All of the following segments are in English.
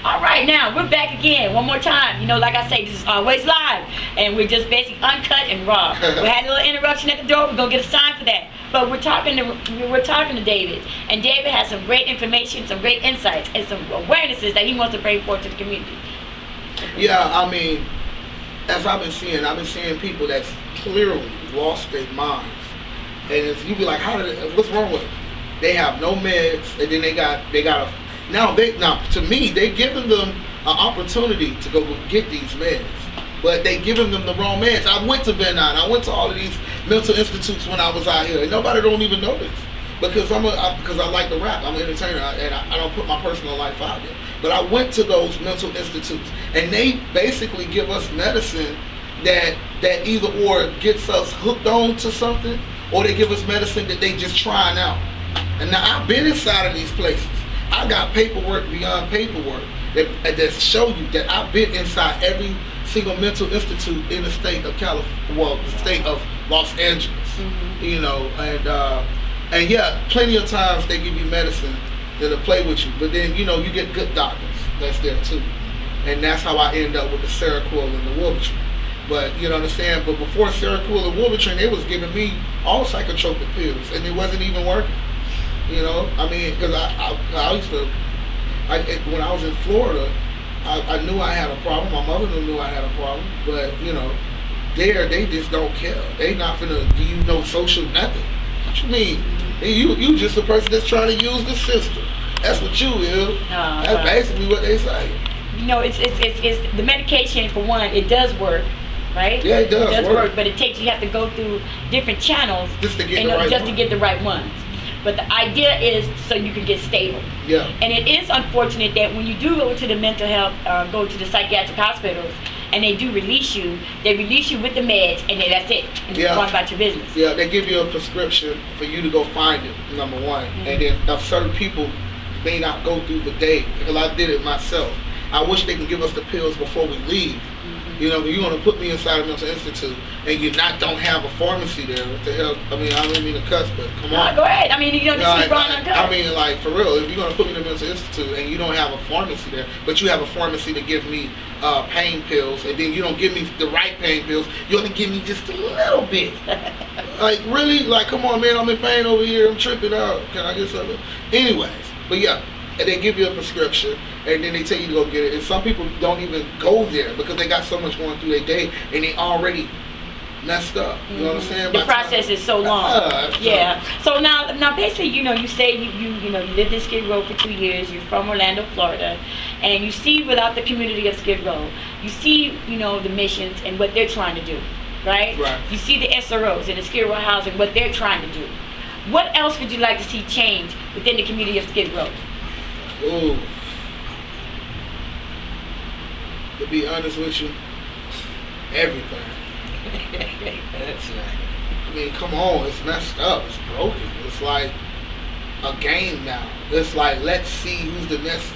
All right, now we're back again one more time. You know, like I say, this is always live, and we're just basically uncut and raw. We had a little interruption at the door. We're gonna get a sign for that. But we're talking to David, and David has some great information, some great insights, and some awarenesses that he wants to bring forth to the community. Yeah, I mean, as I've been seeing people that's clearly lost their minds, and it's, you be like, what's wrong with them? They have no meds, and then they got a. Now to me, they giving them an opportunity to go get these meds, but they giving them the wrong meds. I went to Ben 9. I went to all of these mental institutes when I was out here, and nobody don't even know this because because I like to rap. I'm an entertainer, and I don't put my personal life out there. But I went to those mental institutes, and they basically give us medicine that either or gets us hooked on to something, or they give us medicine that they just trying out. And now I've been inside of these places. I got paperwork beyond paperwork that show you that I've been inside every single mental institute in the state of California, well, the state of Los Angeles. Mm-hmm. You know, and yeah, plenty of times they give you medicine that'll play with you, but then you know you get good doctors that's there too, and that's how I end up with the Seroquel and the Wellbutrin. But you know what I'm saying. But before Seroquel and Wellbutrin, they was giving me all psychotropic pills, and it wasn't even working. You know, I mean, because I used to, when I was in Florida, I knew I had a problem. My mother knew I had a problem, but you know, they just don't care. They not finna give you no social nothing. What you mean? You just a person that's trying to use the system. That's what you is. That's basically what they say. You know, it's the medication for one. It does work. Right? Yeah, it does work, but you have to go through different channels just to get the right ones. But the idea is so you can get stable. Yeah. And it is unfortunate that when you do go to the mental health, go to the psychiatric hospitals, and they do release you, they release you with the meds, and then that's it. And you go on about your business. Yeah, they give you a prescription for you to go find it, number one. Mm-hmm. And then certain people may not go through the day, because I did it myself. I wish they could give us the pills before we leave. You know, you're going to put me inside a mental institute and you don't have a pharmacy there. What the hell? I mean, I don't mean to cuss, but come on. Go ahead. I mean, you know, this is wrong uncut. I mean, like, for real, if you're going to put me in a mental institute and you don't have a pharmacy there, but you have a pharmacy to give me pain pills, and then you don't give me the right pain pills, you only give me just a little bit. Like, really? Like, come on, man, I'm in pain over here. I'm tripping out. Can I get something? Anyways, but yeah. And they give you a prescription, and then they tell you to go get it. And some people don't even go there because they got so much going through their day, and they already messed up. You know what I'm saying? The process is so long. Yeah. So now, basically, you know, you say you lived in Skid Row for 2 years. You're from Orlando, Florida, and you see without the community of Skid Row, you see, you know, the missions and what they're trying to do, right? Right. You see the SROs and the Skid Row housing, what they're trying to do. What else would you like to see change within the community of Skid Row? Ooh. To be honest with you, everything. That's right. I mean, come on, it's messed up, it's broken. It's like a game now. It's like, let's see who's the next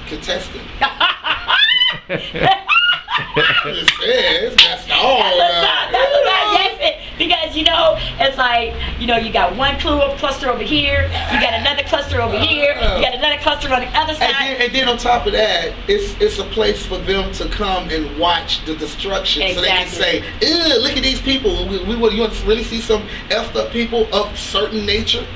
contestant. It's messed up. That's what I guess. Because, you know, it's like, you know, you got one cluster over here, you got another cluster over here, you got another cluster on the other side. And then on top of that, it's a place for them to come and watch the destruction. Exactly. So they can say, ew, look at these people. You want to really see some effed up people of certain nature?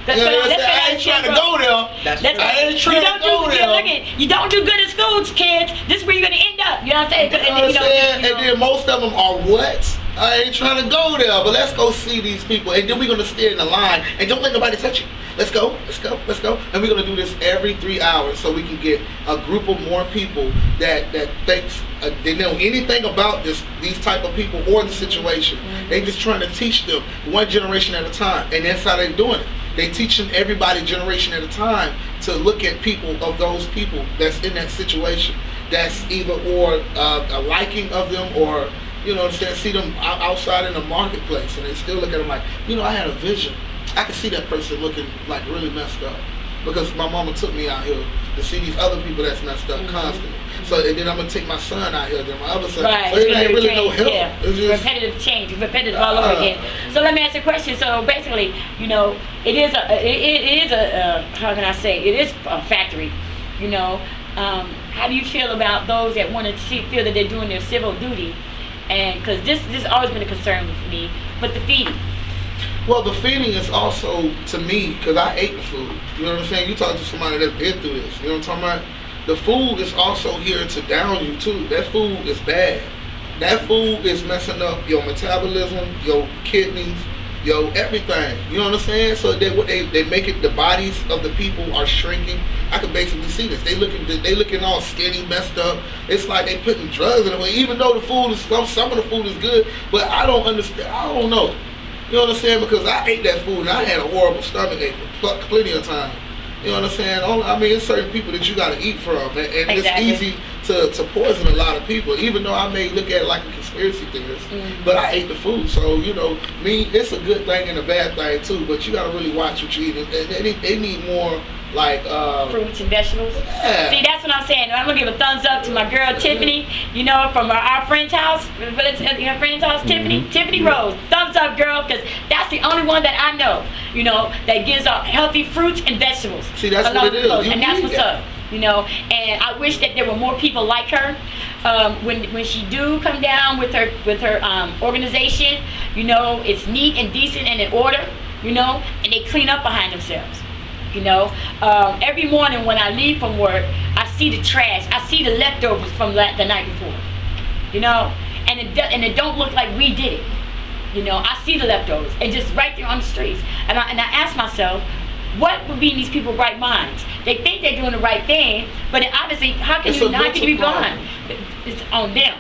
That's I ain't trying to go there. I ain't trying to go there. You don't do good in schools, kids. This is where you're going to end up. You know what I'm saying? And then most of them are what? I ain't trying to go there, but let's go see these people. And then we're going to stay in the line. And don't let nobody touch you. Let's go. And we're going to do this every 3 hours so we can get a group of more people that thinks they know anything about these type of people or the situation. They just trying to teach them one generation at a time. And that's how they're doing it. They teaching everybody generation at a time to look at people of those people that's in that situation. That's either or a liking of them or, you know, see them outside in the marketplace and they still look at them like, you know, I had a vision. I could see that person looking like really messed up because my mama took me out here to see these other people that's messed up constantly. So and then I'm gonna take my son out here, then my other son. Right. So it ain't really no help. Yeah. It's just repetitive change, repetitive all over again. So let me ask you a question. So basically, you know, it is a how can I say? It is a factory. You know, How do you feel about those that want to feel that they're doing their civil duty? And because this has always been a concern with me, but the feeding. Well, the feeding is also, to me, because I ate the food. You know what I'm saying? You talk to somebody that's been through this. You know what I'm talking about? The food is also here to down you, too. That food is bad. That food is messing up your metabolism, your kidneys, your everything. You know what I'm saying? So they make it, the bodies of the people are shrinking. I can basically see this. They looking all skinny, messed up. It's like they putting drugs in it. Even though the food is, some of the food is good, but I don't understand. I don't know. You know what I'm saying? Because I ate that food and I had a horrible stomach ache plenty of time. You know what I'm saying? I mean, it's certain people that you got to eat from, and Exactly. It's easy to poison a lot of people. Even though I may look at it like a conspiracy theorist, but I ate the food. So you know, me, it's a good thing and a bad thing too. But you got to really watch what you eat. And they need more like fruits and vegetables. Yeah. See, that's what I'm saying. I'm gonna give a thumbs up to my girl Tiffany. You know, from our friend's house, Tiffany Rose. Thumbs up, girl, because that's the only one that I know. You know, that gives out healthy fruits and vegetables. See, that's what it is. And that's what's up. You know, and I wish that there were more people like her. When she do come down with her organization, you know, it's neat and decent and in order. You know, and they clean up behind themselves. You know, every morning when I leave from work, I see the trash. I see the leftovers from the night before. You know, and it don't look like we did it. You know, I see the leftovers and just right there on the streets. And I ask myself, what would be in these people's right minds? They think they're doing the right thing, but obviously, how can you be blind? It's on them.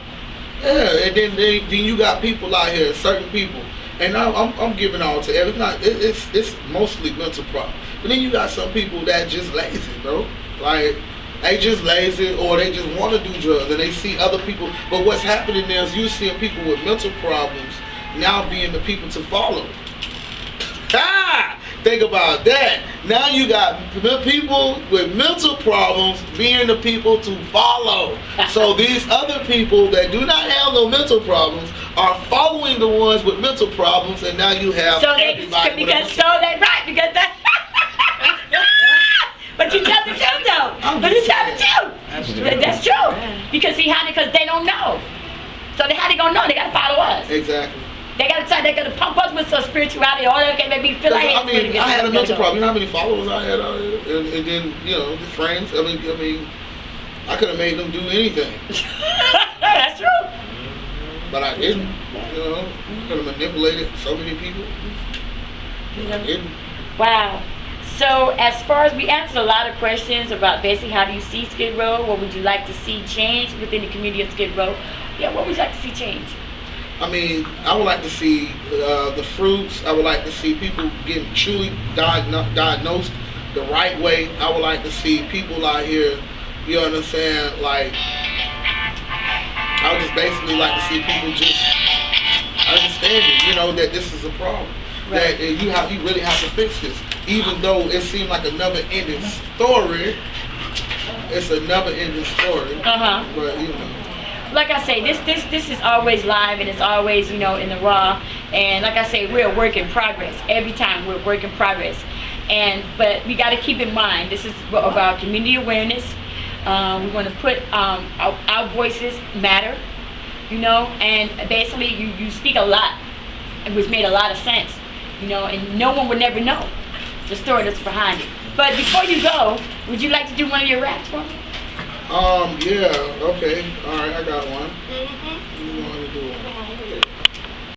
Yeah, and then you got people out here, certain people, and I'm giving all to everyone. It's mostly mental problems. But then you got some people that just lazy, bro. Like, they just lazy or they just want to do drugs and they see other people. But what's happening is you seeing people with mental problems now being the people to follow. Think about that. Now you got people with mental problems being the people to follow. So these other people that do not have no mental problems are following the ones with mental problems, and now you have everybody because that. But you tell the truth though. But you tell the truth. That's true. Because because they don't know. So how they gonna know? They gotta follow us. Exactly. They gotta pump us with some spirituality. All that can make me feel like. I mean, I had a mental problem. You know how many followers I had out here, and then you know the friends. I mean, I could have made them do anything. That's true. But I didn't. You know, could have manipulated so many people. I didn't. Wow. So as far as we answered a lot of questions about basically how do you see Skid Row, what would you like to see change within the community of Skid Row? Yeah, what would you like to see change? I mean, I would like to see the fruits. I would like to see people getting truly diagnosed the right way. I would like to see people out here, you understand, like, I would just basically like to see people just understanding, you know, that this is a problem. Right. That you really have to fix this. Even though it seemed like a never-ending story, it's a never-ending story. But, you know. Like I say, this is always live and it's always, you know, in the raw. And like I say, we're a work in progress. Every time we're a work in progress. But we got to keep in mind, this is about community awareness. We want to put our voices matter, you know. And basically, you speak a lot, which made a lot of sense, you know. And no one would never know the story that's behind it. But before you go, would you like to do one of your raps for me? Yeah, okay. Alright, I got one.